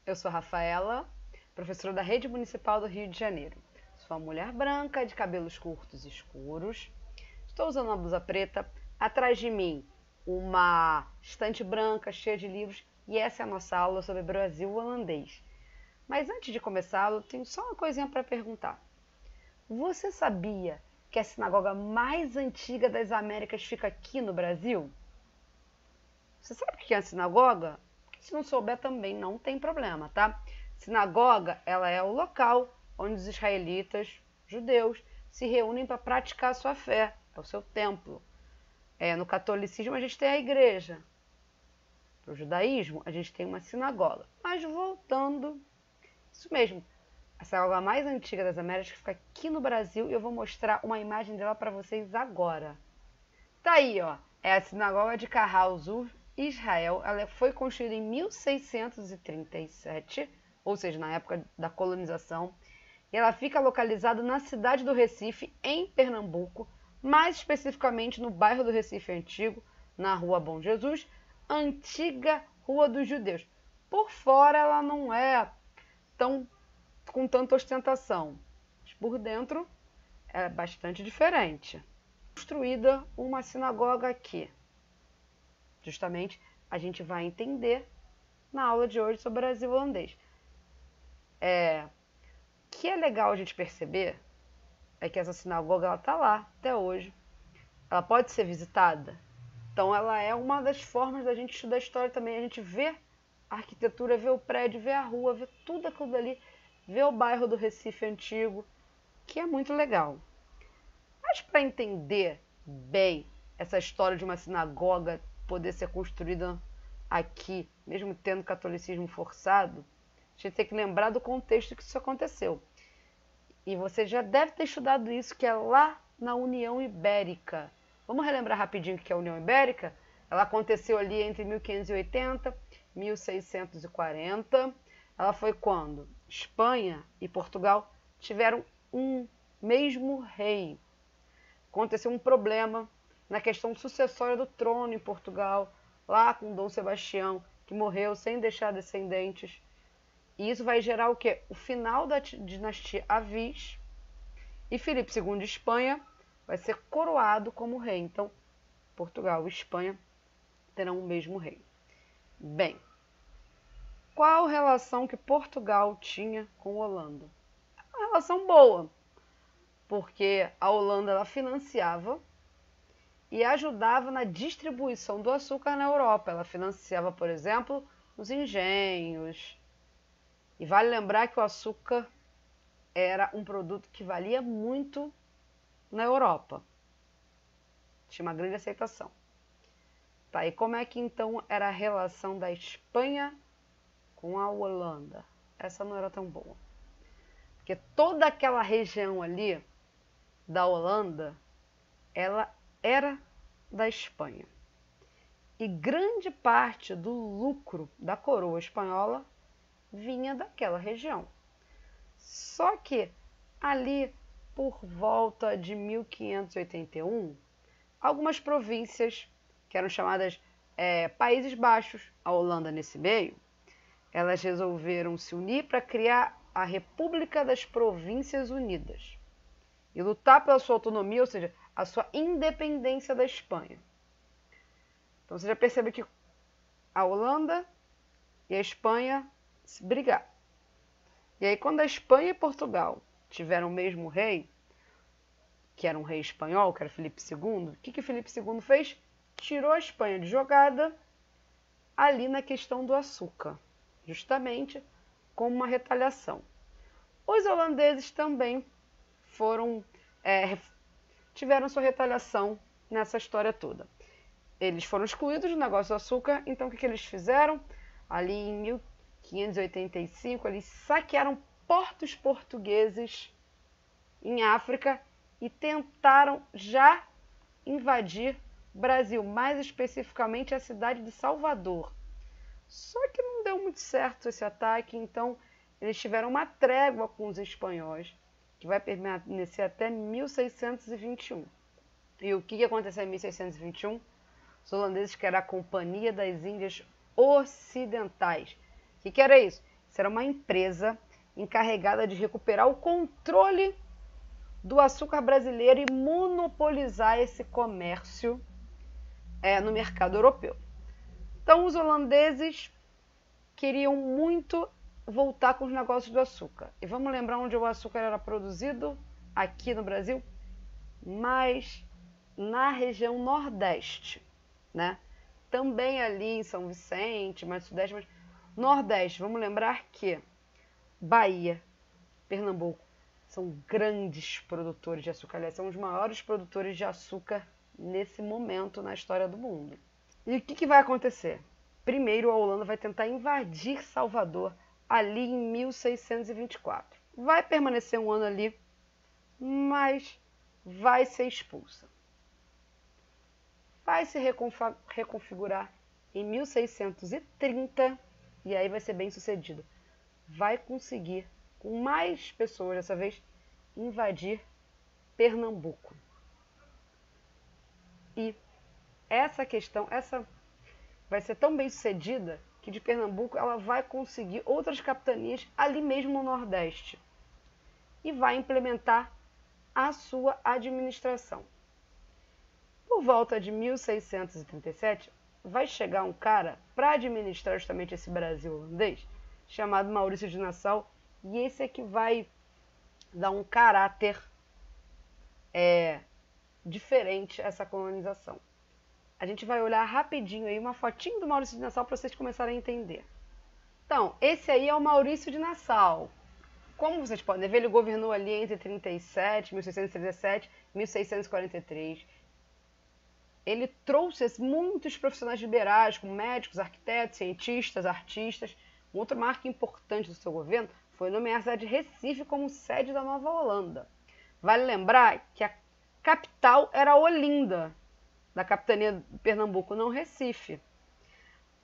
Eu sou Rafaela, professora da Rede Municipal do Rio de Janeiro. Sou uma mulher branca, de cabelos curtos e escuros. Estou usando uma blusa preta. Atrás de mim, uma estante branca cheia de livros. E essa é a nossa aula sobre Brasil holandês. Mas antes de começar, eu tenho só uma coisinha para perguntar. Você sabia que a sinagoga mais antiga das Américas fica aqui no Brasil? Você sabe o que é a sinagoga? Se não souber também não tem problema, tá? Sinagoga, ela é o local onde os israelitas, judeus, se reúnem para praticar a sua fé, é o seu templo. No catolicismo a gente tem a igreja. Para o judaísmo a gente tem uma sinagoga. Mas voltando, isso mesmo, a sinagoga mais antiga das Américas fica aqui no Brasil e eu vou mostrar uma imagem dela para vocês agora. Tá aí, ó, é a sinagoga de Kahal Zur, Israel. Ela foi construída em 1637, ou seja, na época da colonização. E ela fica localizada na cidade do Recife, em Pernambuco, mais especificamente no bairro do Recife Antigo, na Rua Bom Jesus, antiga Rua dos Judeus. Por fora ela não é com tanta ostentação, mas por dentro é bastante diferente. Construída uma sinagoga aqui. Justamente a gente vai entender na aula de hoje sobre o Brasil holandês. O que é legal a gente perceber é que essa sinagoga ela está lá até hoje. Ela pode ser visitada. Então ela é uma das formas da gente estudar a história também. A gente vê a arquitetura, vê o prédio, vê a rua, vê tudo aquilo dali, vê o bairro do Recife Antigo, que é muito legal. Mas para entender bem essa história de uma sinagoga poder ser construída aqui, mesmo tendo catolicismo forçado, a gente tem que lembrar do contexto que isso aconteceu. E você já deve ter estudado isso, que é lá na União Ibérica. Vamos relembrar rapidinho o que é a União Ibérica? Ela aconteceu ali entre 1580 e 1640. Ela foi quando Espanha e Portugal tiveram um mesmo rei. Aconteceu um problema na questão sucessória do trono em Portugal, lá com Dom Sebastião, que morreu sem deixar descendentes. E isso vai gerar o quê? O final da dinastia Avis. E Filipe II de Espanha vai ser coroado como rei. Então, Portugal e Espanha terão o mesmo rei. Bem, qual a relação que Portugal tinha com a Holanda? Uma relação boa, porque a Holanda ela financiava e ajudava na distribuição do açúcar na Europa. Ela financiava, por exemplo, os engenhos. E vale lembrar que o açúcar era um produto que valia muito na Europa. Tinha uma grande aceitação. Tá, e como é que então era a relação da Espanha com a Holanda? Essa não era tão boa. Porque toda aquela região ali da Holanda, ela era da Espanha. E grande parte do lucro da coroa espanhola vinha daquela região. Só que ali por volta de 1581, algumas províncias que eram chamadas Países Baixos, a Holanda nesse meio, elas resolveram se unir para criar a República das Províncias Unidas e lutar pela sua autonomia, ou seja, a sua independência da Espanha. Então você já percebe que a Holanda e a Espanha se brigaram. E aí quando a Espanha e Portugal tiveram o mesmo rei, que era um rei espanhol, que era Filipe II, o que Filipe II fez? Tirou a Espanha de jogada ali na questão do açúcar, justamente como uma retaliação. Os holandeses também tiveram sua retaliação nessa história toda. Eles foram excluídos do negócio do açúcar, então o que eles fizeram? Ali em 1585, eles saquearam portos portugueses em África e tentaram já invadir o Brasil, mais especificamente a cidade de Salvador. Só que não deu muito certo esse ataque, então eles tiveram uma trégua com os espanhóis, que vai permanecer até 1621. E o que aconteceu em 1621? Os holandeses, que era a Companhia das Índias Ocidentais. O que era isso? será uma empresa encarregada de recuperar o controle do açúcar brasileiro e monopolizar esse comércio no mercado europeu. Então, os holandeses queriam muito voltar com os negócios do açúcar. E vamos lembrar onde o açúcar era produzido aqui no Brasil? Mas na região Nordeste, né? Também ali em São Vicente, mais Sudeste, mas Nordeste. Vamos lembrar que Bahia, Pernambuco são grandes produtores de açúcar. Aliás, são os maiores produtores de açúcar nesse momento na história do mundo. E o que vai acontecer? Primeiro, a Holanda vai tentar invadir Salvador ali em 1624. Vai permanecer um ano ali, mas vai ser expulsa. Vai se reconfigurar em 1630 e aí vai ser bem sucedido. Vai conseguir, com mais pessoas dessa vez, invadir Pernambuco. E essa questão, vai ser tão bem sucedida que de Pernambuco ela vai conseguir outras capitanias ali mesmo no Nordeste. E vai implementar a sua administração. Por volta de 1637, vai chegar um cara para administrar justamente esse Brasil holandês, chamado Maurício de Nassau, e esse é que vai dar um caráter diferente a essa colonização. A gente vai olhar rapidinho aí uma fotinho do Maurício de Nassau para vocês começarem a entender. Então, esse aí é o Maurício de Nassau. Como vocês podem ver, ele governou ali entre 1637 e 1643. Ele trouxe muitos profissionais liberais, como médicos, arquitetos, cientistas, artistas. Um outro marco importante do seu governo foi nomear a cidade de Recife como sede da Nova Holanda. Vale lembrar que a capital era Olinda, da capitania de Pernambuco, não Recife. O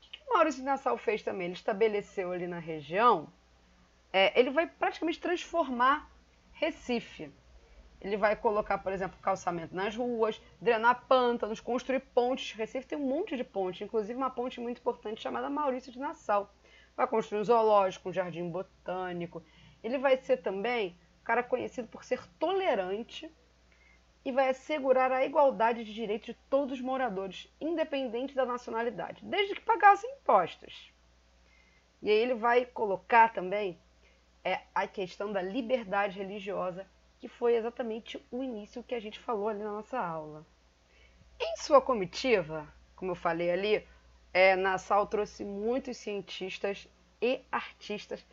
que o Maurício de Nassau fez também? Ele estabeleceu ali na região, ele vai praticamente transformar Recife. Ele vai colocar, por exemplo, calçamento nas ruas, drenar pântanos, construir pontes. Recife tem um monte de ponte, inclusive uma ponte muito importante chamada Maurício de Nassau. Vai construir um zoológico, um jardim botânico. Ele vai ser também um cara conhecido por ser tolerante e vai assegurar a igualdade de direitos de todos os moradores, independente da nacionalidade, desde que pagassem impostos. E aí ele vai colocar também a questão da liberdade religiosa, que foi exatamente o início que a gente falou ali na nossa aula. Em sua comitiva, como eu falei ali, Nassau trouxe muitos cientistas e artistas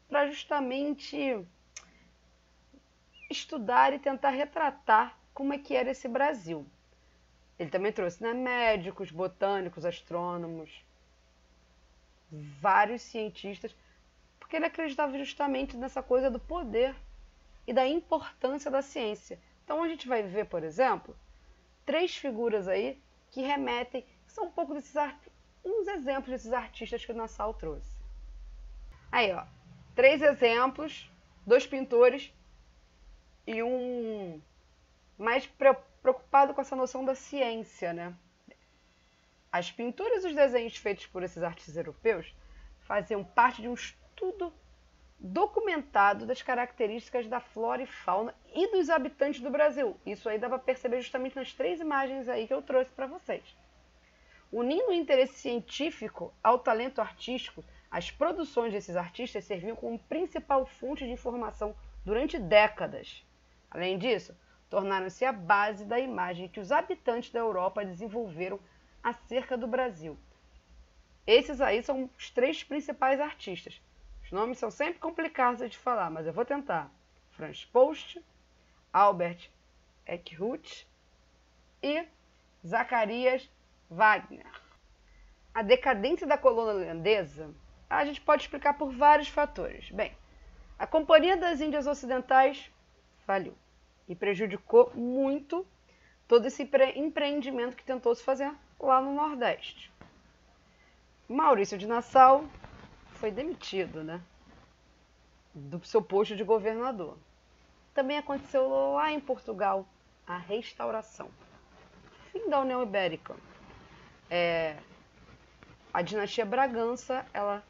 para justamente estudar e tentar retratar como é que era esse Brasil. Ele também trouxe médicos, botânicos, astrônomos, vários cientistas, porque ele acreditava justamente nessa coisa do poder e da importância da ciência. Então a gente vai ver, por exemplo, 3 figuras aí que remetem, são um pouco uns exemplos desses artistas que o Nassau trouxe. Aí, ó, 3 exemplos, 2 pintores e um mais preocupado com essa noção da ciência, né? As pinturas e os desenhos feitos por esses artistas europeus faziam parte de um estudo documentado das características da flora e fauna e dos habitantes do Brasil. Isso aí dá para perceber justamente nas 3 imagens aí que eu trouxe para vocês. Unindo o interesse científico ao talento artístico, as produções desses artistas serviam como principal fonte de informação durante décadas. Além disso, tornaram-se a base da imagem que os habitantes da Europa desenvolveram acerca do Brasil. Esses aí são os 3 principais artistas. Os nomes são sempre complicados de falar, mas eu vou tentar. Franz Post, Albert Eckhout e Zacarias Wagner. A decadência da colônia holandesa a gente pode explicar por vários fatores. Bem, a Companhia das Índias Ocidentais faliu e prejudicou muito todo esse empreendimento que tentou se fazer lá no Nordeste. Maurício de Nassau foi demitido, né, do seu posto de governador. Também aconteceu lá em Portugal a restauração, fim da União Ibérica. A dinastia Bragança, ela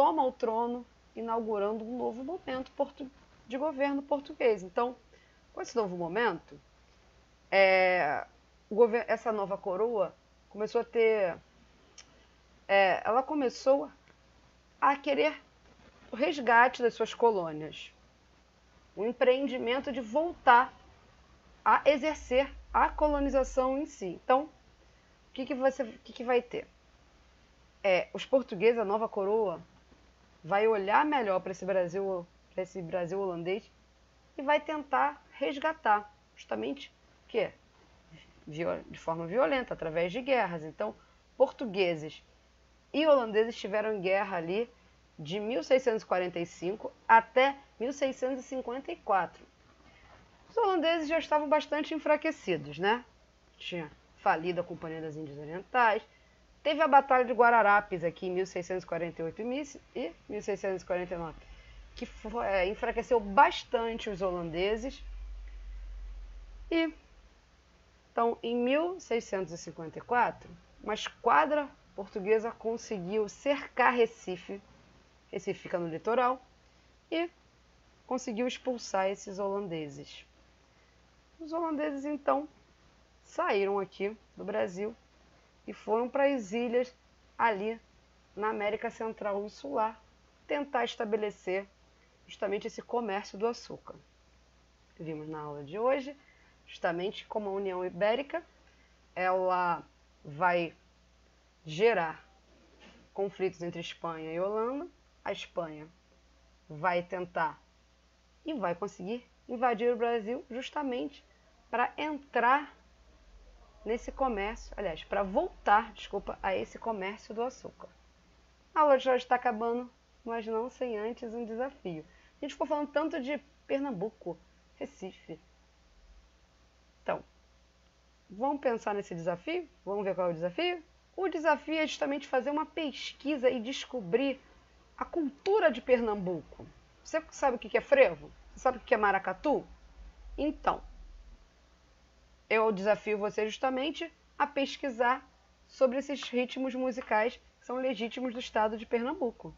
toma o trono, inaugurando um novo momento de governo português. Então, com esse novo momento, essa nova coroa começou a ter... ela começou a querer o resgate das suas colônias, o empreendimento de voltar a exercer a colonização em si. Então, o que vai ter? Os portugueses, a nova coroa, vai olhar melhor para esse Brasil holandês e vai tentar resgatar, justamente o quê? De forma violenta, através de guerras. Então, portugueses e holandeses tiveram guerra ali de 1645 até 1654. Os holandeses já estavam bastante enfraquecidos, né? Tinha falido a Companhia das Índias Orientais. Teve a Batalha de Guararapes aqui em 1648 e 1649, que enfraqueceu bastante os holandeses. E então, em 1654, uma esquadra portuguesa conseguiu cercar Recife. Recife fica no litoral, e conseguiu expulsar esses holandeses. Os holandeses, então, saíram aqui do Brasil e foram para as ilhas ali na América Central e Insular tentar estabelecer justamente esse comércio do açúcar. Vimos na aula de hoje justamente como a União Ibérica ela vai gerar conflitos entre Espanha e Holanda. A Espanha vai tentar e vai conseguir invadir o Brasil justamente para entrar nesse comércio, aliás, para voltar, a esse comércio do açúcar. A aula já está acabando, mas não sem antes um desafio. A gente ficou falando tanto de Pernambuco, Recife. Então, vamos pensar nesse desafio? Vamos ver qual é o desafio? O desafio é justamente fazer uma pesquisa e descobrir a cultura de Pernambuco. Você sabe o que é frevo? Você sabe o que é maracatu? Então, eu desafio você justamente a pesquisar sobre esses ritmos musicais que são legítimos do estado de Pernambuco.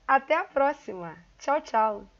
Até a próxima! Tchau, tchau!